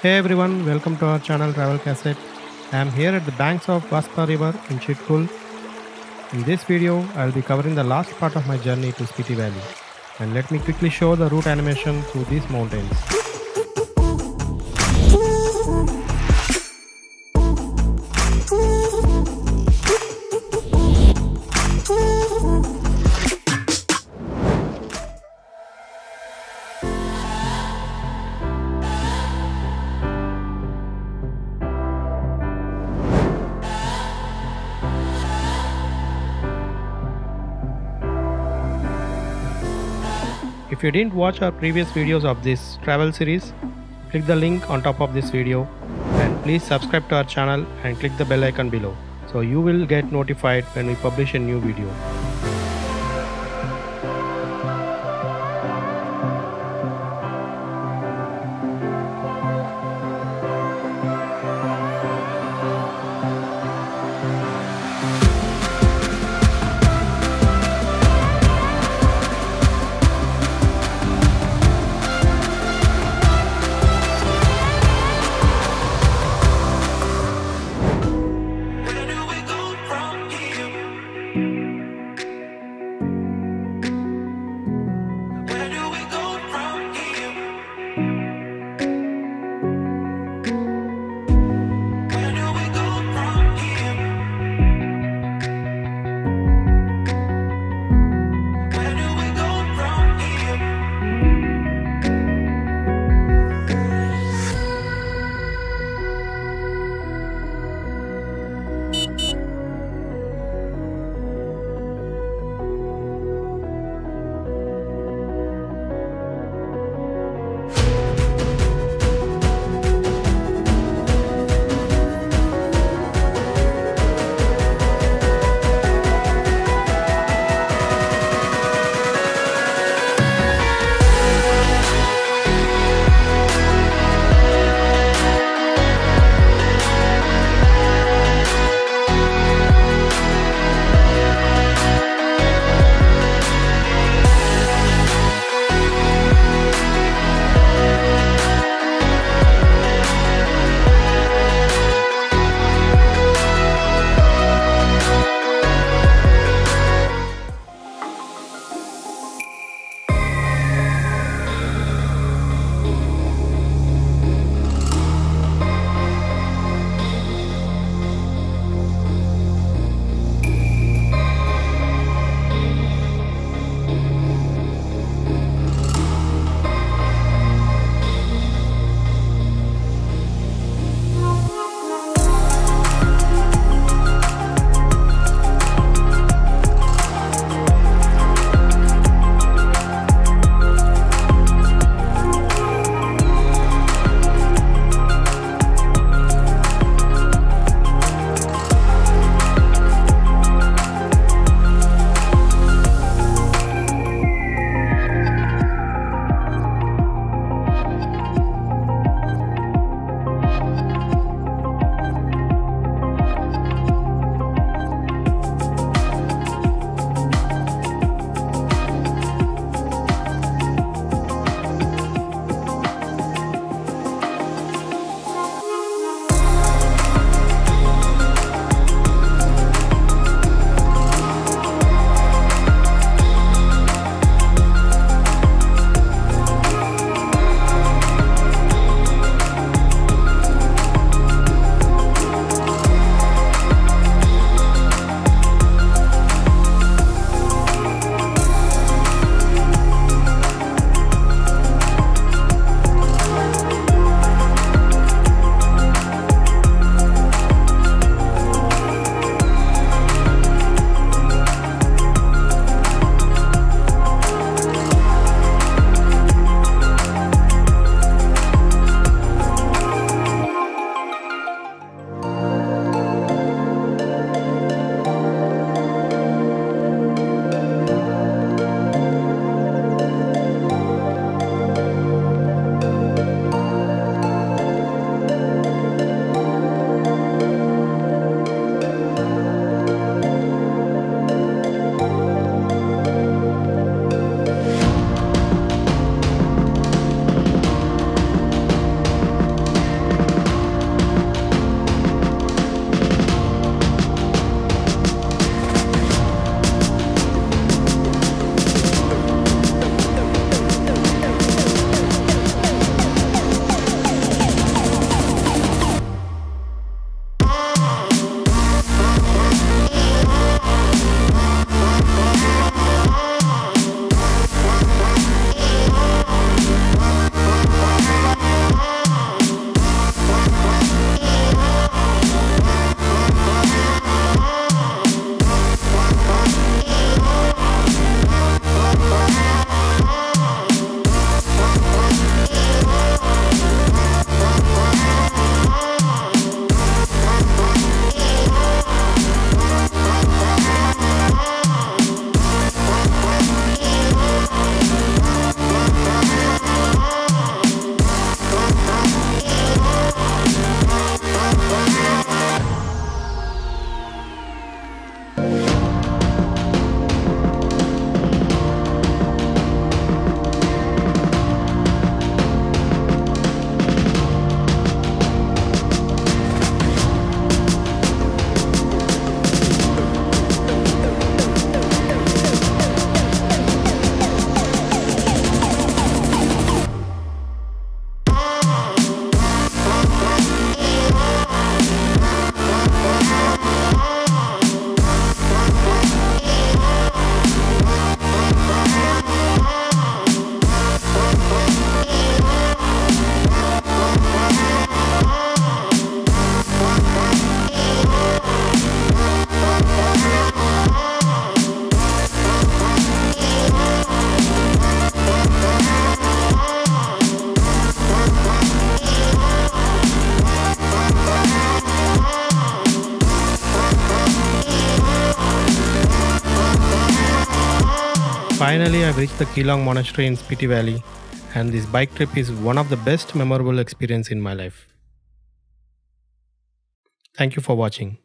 Hey everyone, welcome to our channel Travel Cassette. I am here at the banks of Bhadra River in Chitkul. In this video, I will be covering the last part of my journey to Spiti Valley. And let me quickly show the route animation through these mountains. If you didn't watch our previous videos of this travel series, click the link on top of this video and please subscribe to our channel and click the bell icon below so you will get notified when we publish a new video. Finally, I've reached the Keelong Monastery in Spiti Valley, and this bike trip is one of the best memorable experience in my life. Thank you for watching.